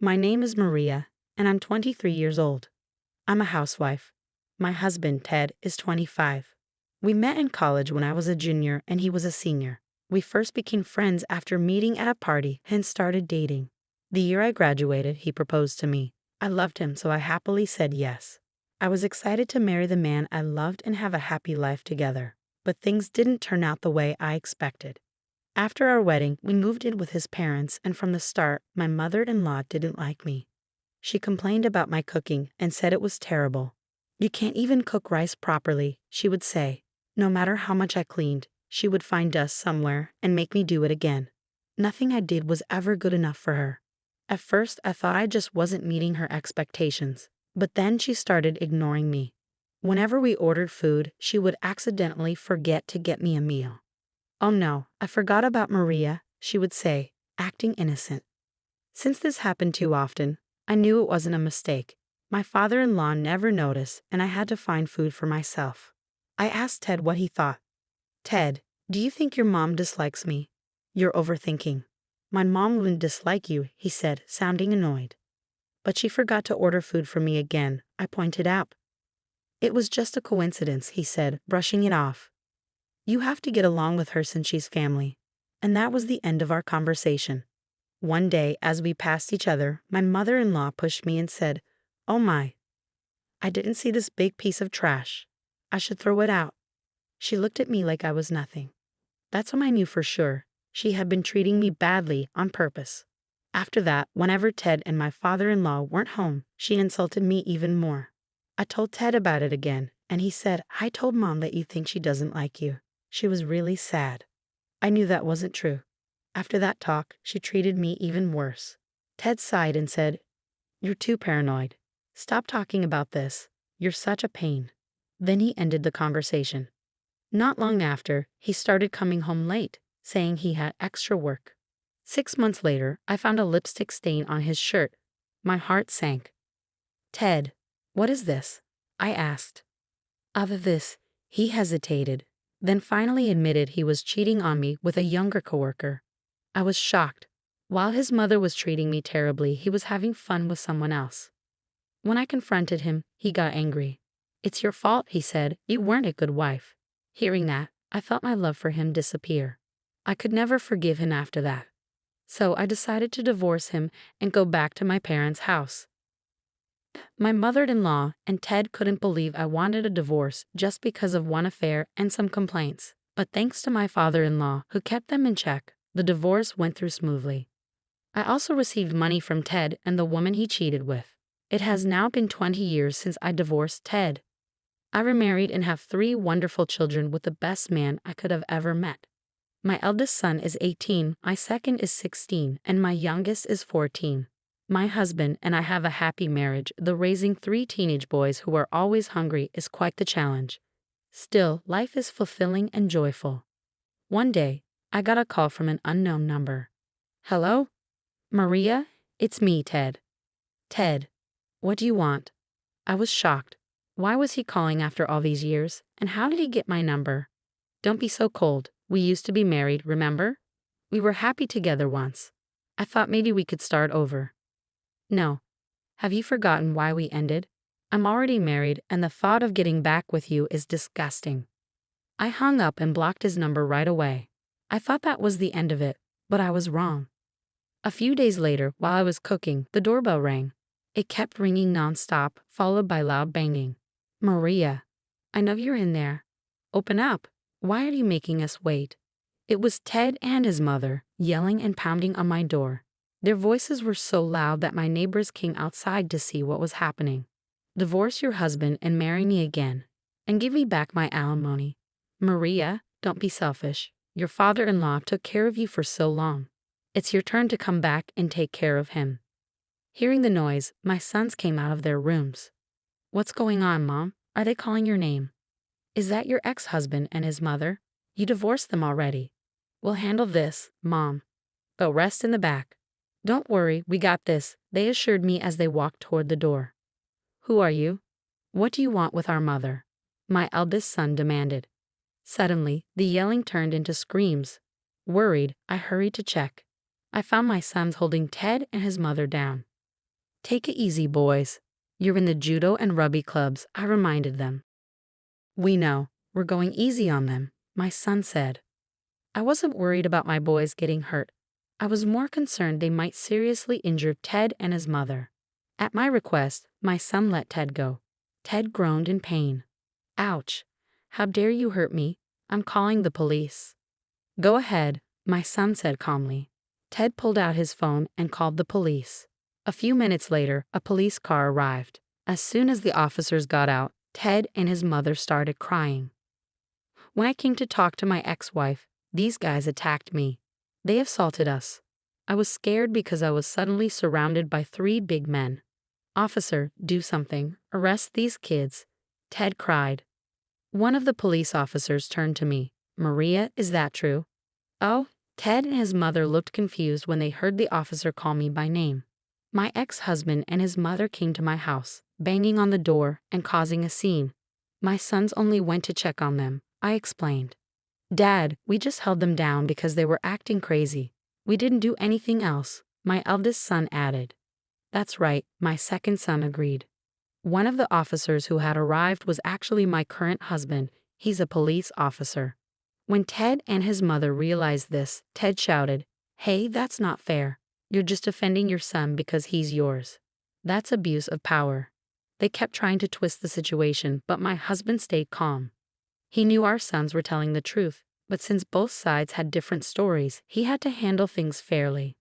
My name is Maria, and I'm 23 years old. I'm a housewife. My husband, Ted, is 25. We met in college when I was a junior and he was a senior. We first became friends after meeting at a party and started dating. The year I graduated, he proposed to me. I loved him, so I happily said yes. I was excited to marry the man I loved and have a happy life together. But things didn't turn out the way I expected. After our wedding, we moved in with his parents, and from the start, my mother-in-law didn't like me. She complained about my cooking and said it was terrible. "You can't even cook rice properly," she would say. No matter how much I cleaned, she would find dust somewhere and make me do it again. Nothing I did was ever good enough for her. At first, I thought I just wasn't meeting her expectations, but then she started ignoring me. Whenever we ordered food, she would accidentally forget to get me a meal. "Oh no, I forgot about Maria," she would say, acting innocent. Since this happened too often, I knew it wasn't a mistake. My father-in-law never noticed, and I had to find food for myself. I asked Ted what he thought. "Ted, do you think your mom dislikes me?" "You're overthinking." "My mom wouldn't dislike you," he said, sounding annoyed. "But she forgot to order food for me again," I pointed out. "It was just a coincidence," he said, brushing it off. "You have to get along with her since she's family." And that was the end of our conversation. One day, as we passed each other, my mother-in-law pushed me and said, "Oh my, I didn't see this big piece of trash. I should throw it out." She looked at me like I was nothing. That's when I knew for sure she had been treating me badly on purpose. After that, whenever Ted and my father-in-law weren't home, she insulted me even more. I told Ted about it again, and he said, "I told Mom that you think she doesn't like you." She was really sad. I knew that wasn't true. After that talk, she treated me even worse. Ted sighed and said, "You're too paranoid. Stop talking about this. You're such a pain." Then he ended the conversation. Not long after, he started coming home late, saying he had extra work. 6 months later, I found a lipstick stain on his shirt. My heart sank. "Ted, what is this?" I asked. "Other this," he hesitated, then finally admitted he was cheating on me with a younger coworker. I was shocked. While his mother was treating me terribly, he was having fun with someone else. When I confronted him, he got angry. "It's your fault," he said. "You weren't a good wife." Hearing that, I felt my love for him disappear. I could never forgive him after that. So I decided to divorce him and go back to my parents' house. My mother-in-law and Ted couldn't believe I wanted a divorce just because of one affair and some complaints. But thanks to my father-in-law, who kept them in check, the divorce went through smoothly. I also received money from Ted and the woman he cheated with. It has now been 20 years since I divorced Ted. I remarried and have 3 wonderful children with the best man I could have ever met. My eldest son is 18, my second is 16, and my youngest is 14. My husband and I have a happy marriage, though raising 3 teenage boys who are always hungry is quite the challenge. Still, life is fulfilling and joyful. One day, I got a call from an unknown number. "Hello? Maria? It's me, Ted." "Ted, what do you want?" I was shocked. Why was he calling after all these years, and how did he get my number? "Don't be so cold. We used to be married, remember? We were happy together once. I thought maybe we could start over." "No. Have you forgotten why we ended? I'm already married, and the thought of getting back with you is disgusting." I hung up and blocked his number right away. I thought that was the end of it, but I was wrong. A few days later, while I was cooking, the doorbell rang. It kept ringing nonstop, followed by loud banging. "Maria, I know you're in there. Open up. Why are you making us wait?" It was Ted and his mother, yelling and pounding on my door. Their voices were so loud that my neighbors came outside to see what was happening. "Divorce your husband and marry me again, and give me back my alimony. Maria, don't be selfish. Your father-in-law took care of you for so long. It's your turn to come back and take care of him." Hearing the noise, my sons came out of their rooms. "What's going on, Mom? Are they calling your name? Is that your ex-husband and his mother? You divorced them already." "We'll handle this, Mom. But rest in the back." "Don't worry, we got this," they assured me as they walked toward the door. "Who are you? What do you want with our mother?" my eldest son demanded. Suddenly, the yelling turned into screams. Worried, I hurried to check. I found my sons holding Ted and his mother down. Take it easy, boys. You're in the judo and rugby clubs, I reminded them. We know, we're going easy on them, my son said. I wasn't worried about my boys getting hurt. I was more concerned they might seriously injure Ted and his mother. At my request, my son let Ted go. Ted groaned in pain. Ouch. How dare you hurt me? I'm calling the police. Go ahead, my son said calmly. Ted pulled out his phone and called the police. A few minutes later, a police car arrived. As soon as the officers got out, Ted and his mother started crying. When I came to talk to my ex-wife, these guys attacked me. They assaulted us. I was scared because I was suddenly surrounded by 3 big men. Officer, do something. Arrest these kids. Ted cried. One of the police officers turned to me. Maria, is that true? Oh, Ted and his mother looked confused when they heard the officer call me by name. My ex-husband and his mother came to my house, banging on the door and causing a scene. My sons only went to check on them, I explained. Dad, we just held them down because they were acting crazy. We didn't do anything else, my eldest son added. That's right, my second son agreed. One of the officers who had arrived was actually my current husband. He's a police officer. When Ted and his mother realized this, Ted shouted, "Hey, that's not fair. You're just defending your son because he's yours. That's abuse of power." They kept trying to twist the situation, but my husband stayed calm. He knew our sons were telling the truth, but since both sides had different stories, he had to handle things fairly.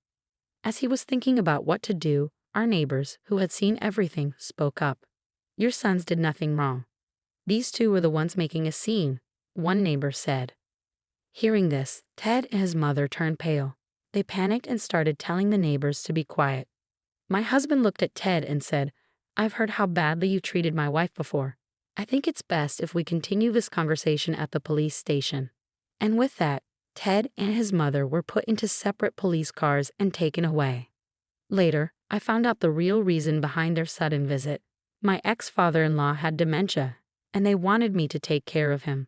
As he was thinking about what to do, our neighbors, who had seen everything, spoke up. Your sons did nothing wrong. These 2 were the ones making a scene, one neighbor said. Hearing this, Ted and his mother turned pale. They panicked and started telling the neighbors to be quiet. My husband looked at Ted and said, I've heard how badly you treated my wife before. I think it's best if we continue this conversation at the police station. And with that, Ted and his mother were put into separate police cars and taken away. Later, I found out the real reason behind their sudden visit. My ex-father-in-law had dementia, and they wanted me to take care of him.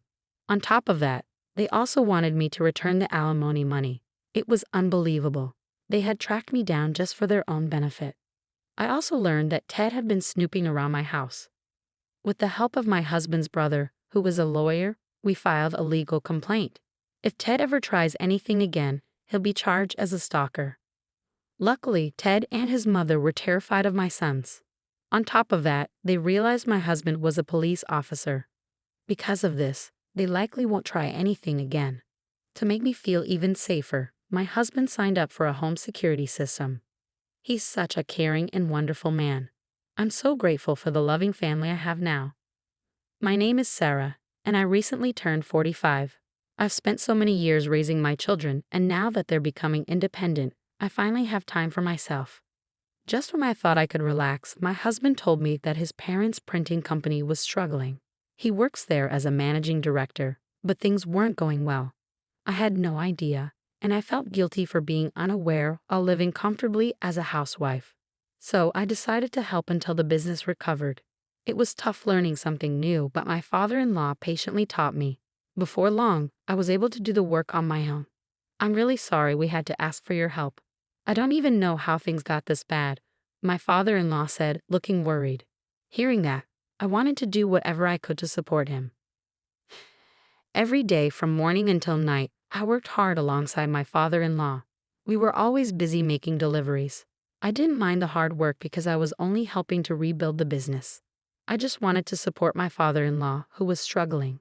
On top of that, they also wanted me to return the alimony money. It was unbelievable. They had tracked me down just for their own benefit. I also learned that Ted had been snooping around my house. With the help of my husband's brother, who was a lawyer, we filed a legal complaint. If Ted ever tries anything again, he'll be charged as a stalker. Luckily, Ted and his mother were terrified of my sons. On top of that, they realized my husband was a police officer. Because of this, they likely won't try anything again. To make me feel even safer, my husband signed up for a home security system. He's such a caring and wonderful man. I'm so grateful for the loving family I have now. My name is Sarah, and I recently turned 45. I've spent so many years raising my children, and now that they're becoming independent, I finally have time for myself. Just when I thought I could relax, my husband told me that his parents' printing company was struggling. He works there as a managing director, but things weren't going well. I had no idea, and I felt guilty for being unaware while living comfortably as a housewife. So I decided to help until the business recovered. It was tough learning something new, but my father-in-law patiently taught me. Before long, I was able to do the work on my own. I'm really sorry we had to ask for your help. I don't even know how things got this bad, my father-in-law said, looking worried. Hearing that, I wanted to do whatever I could to support him. Every day from morning until night, I worked hard alongside my father-in-law. We were always busy making deliveries. I didn't mind the hard work because I was only helping to rebuild the business. I just wanted to support my father-in-law, who was struggling.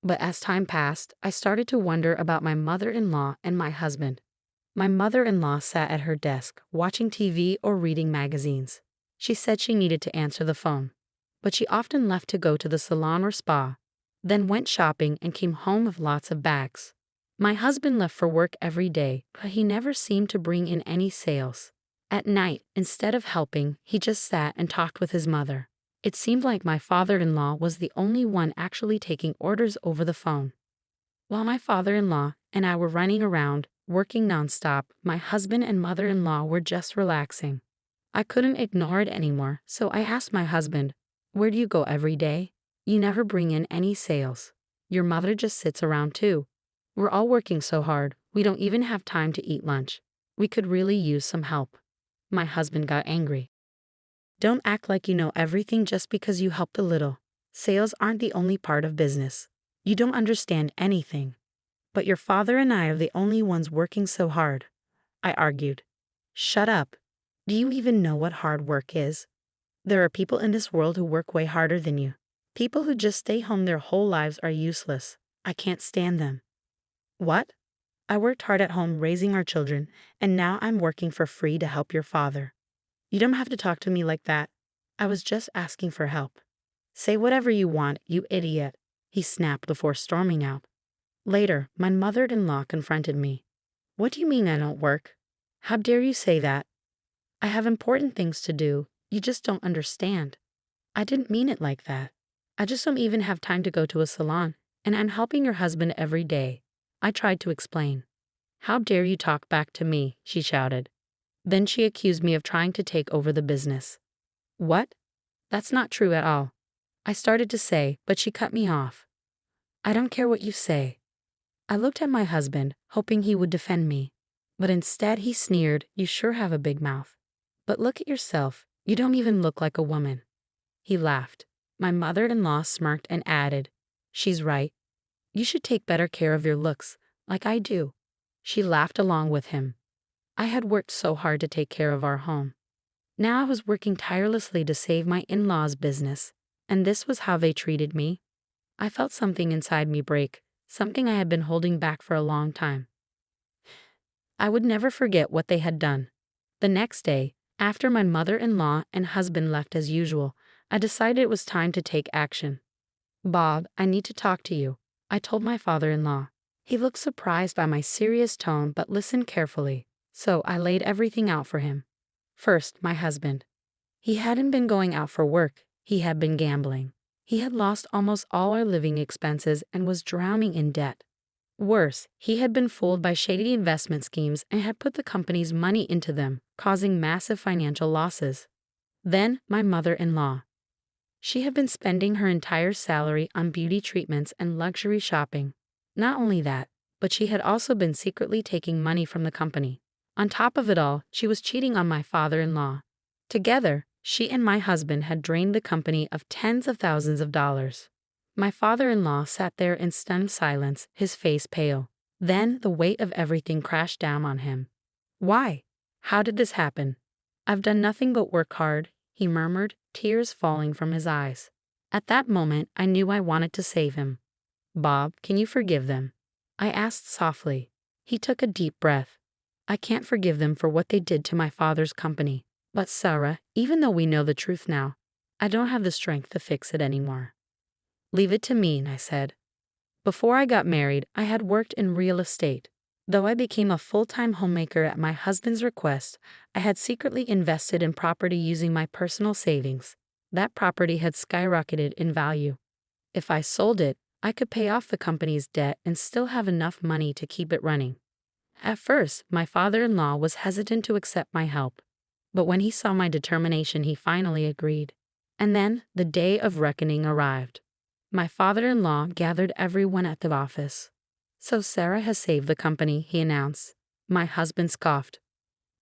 But as time passed, I started to wonder about my mother-in-law and my husband. My mother-in-law sat at her desk, watching TV or reading magazines. She said she needed to answer the phone, but she often left to go to the salon or spa, then went shopping and came home with lots of bags. My husband left for work every day, but he never seemed to bring in any sales. At night, instead of helping, he just sat and talked with his mother. It seemed like my father-in-law was the only one actually taking orders over the phone. While my father-in-law and I were running around, working nonstop, my husband and mother-in-law were just relaxing. I couldn't ignore it anymore, so I asked my husband, "Where do you go every day? You never bring in any sales. Your mother just sits around too. We're all working so hard, we don't even have time to eat lunch. We could really use some help." My husband got angry. Don't act like you know everything just because you helped a little. Sales aren't the only part of business. You don't understand anything. But your father and I are the only ones working so hard, I argued. Shut up. Do you even know what hard work is? There are people in this world who work way harder than you. People who just stay home their whole lives are useless. I can't stand them. What? I worked hard at home raising our children, and now I'm working for free to help your father. You don't have to talk to me like that. I was just asking for help. Say whatever you want, you idiot, he snapped before storming out. Later, my mother-in-law confronted me. What do you mean I don't work? How dare you say that? I have important things to do. You just don't understand. I didn't mean it like that. I just don't even have time to go to a salon, and I'm helping your husband every day. I tried to explain. How dare you talk back to me, she shouted. Then she accused me of trying to take over the business. What? That's not true at all. I started to say, but she cut me off. I don't care what you say. I looked at my husband, hoping he would defend me. But instead he sneered, you sure have a big mouth. But look at yourself, you don't even look like a woman. He laughed. My mother-in-law smirked and added, she's right. You should take better care of your looks, like I do. She laughed along with him. I had worked so hard to take care of our home. Now I was working tirelessly to save my in-laws' business, and this was how they treated me. I felt something inside me break, something I had been holding back for a long time. I would never forget what they had done. The next day, after my mother-in-law and husband left as usual, I decided it was time to take action. Bob, I need to talk to you, I told my father-in-law. He looked surprised by my serious tone but listened carefully, so I laid everything out for him. First, my husband. He hadn't been going out for work, he had been gambling. He had lost almost all our living expenses and was drowning in debt. Worse, he had been fooled by shady investment schemes and had put the company's money into them, causing massive financial losses. Then, my mother-in-law. She had been spending her entire salary on beauty treatments and luxury shopping. Not only that, but she had also been secretly taking money from the company. On top of it all, she was cheating on my father-in-law. Together, she and my husband had drained the company of tens of thousands of dollars. My father-in-law sat there in stunned silence, his face pale. Then the weight of everything crashed down on him. Why? How did this happen? I've done nothing but work hard, he murmured, tears falling from his eyes. At that moment, I knew I wanted to save him. Bob, can you forgive them? I asked softly. He took a deep breath. I can't forgive them for what they did to my father's company. But Sarah, even though we know the truth now, I don't have the strength to fix it anymore. Leave it to me, I said. Before I got married, I had worked in real estate. Though I became a full-time homemaker at my husband's request, I had secretly invested in property using my personal savings. That property had skyrocketed in value. If I sold it, I could pay off the company's debt and still have enough money to keep it running. At first, my father-in-law was hesitant to accept my help. But when he saw my determination, he finally agreed. And then the day of reckoning arrived. My father-in-law gathered everyone at the office. So Sarah has saved the company, he announced. My husband scoffed.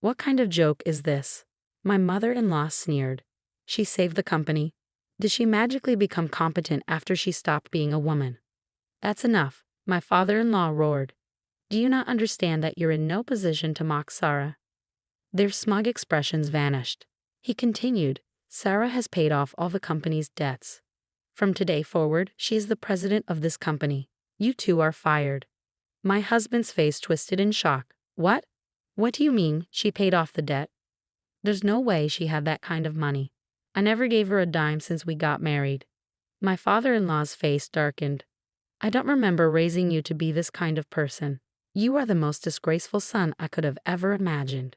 What kind of joke is this? My mother-in-law sneered. She saved the company. Did she magically become competent after she stopped being a woman? That's enough, my father-in-law roared. Do you not understand that you're in no position to mock Sarah? Their smug expressions vanished. He continued, Sarah has paid off all the company's debts. From today forward, she is the president of this company. You two are fired. My husband's face twisted in shock. What? What do you mean, she paid off the debt? There's no way she had that kind of money. I never gave her a dime since we got married. My father-in-law's face darkened. I don't remember raising you to be this kind of person. You are the most disgraceful son I could have ever imagined.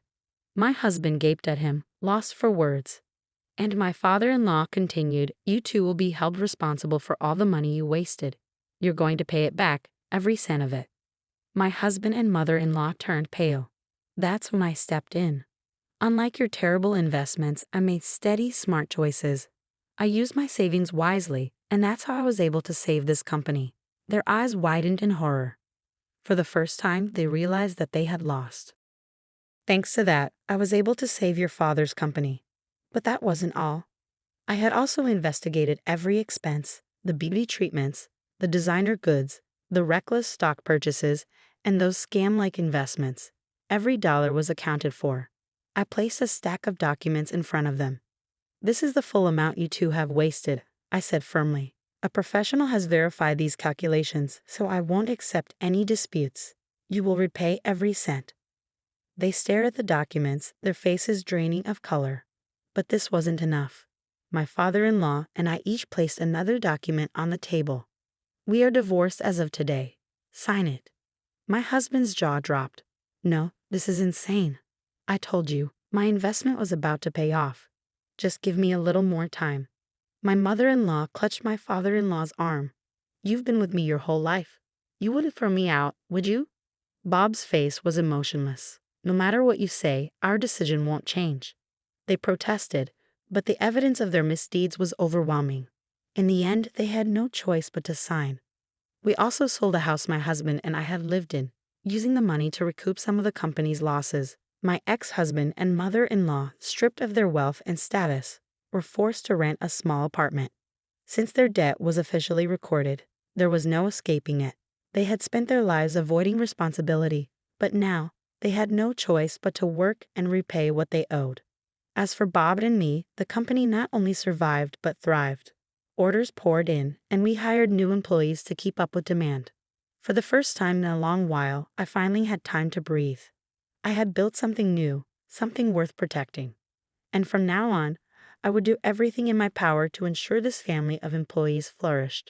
My husband gaped at him, lost for words. And my father-in-law continued, you two will be held responsible for all the money you wasted. You're going to pay it back, every cent of it. My husband and mother-in-law turned pale. That's when I stepped in. Unlike your terrible investments, I made steady, smart choices. I used my savings wisely, and that's how I was able to save this company. Their eyes widened in horror. For the first time, they realized that they had lost. Thanks to that, I was able to save your father's company. But that wasn't all. I had also investigated every expense, the beauty treatments, the designer goods, the reckless stock purchases, and those scam-like investments. Every dollar was accounted for. I placed a stack of documents in front of them. "This is the full amount you two have wasted," I said firmly. "A professional has verified these calculations, so I won't accept any disputes. You will repay every cent." They stared at the documents, their faces draining of color. But this wasn't enough. My father-in-law and I each placed another document on the table. "We are divorced as of today. Sign it." My husband's jaw dropped. "No, this is insane. I told you, my investment was about to pay off. Just give me a little more time." My mother-in-law clutched my father-in-law's arm. "You've been with me your whole life. You wouldn't throw me out, would you?" Bob's face was emotionless. "No matter what you say, our decision won't change." They protested, but the evidence of their misdeeds was overwhelming. In the end, they had no choice but to sign. We also sold a house my husband and I had lived in, using the money to recoup some of the company's losses. My ex-husband and mother-in-law, stripped of their wealth and status, were forced to rent a small apartment. Since their debt was officially recorded, there was no escaping it. They had spent their lives avoiding responsibility, but now they had no choice but to work and repay what they owed. As for Bob and me, the company not only survived but thrived. Orders poured in, and we hired new employees to keep up with demand. For the first time in a long while, I finally had time to breathe. I had built something new, something worth protecting. And from now on, I would do everything in my power to ensure this family of employees flourished.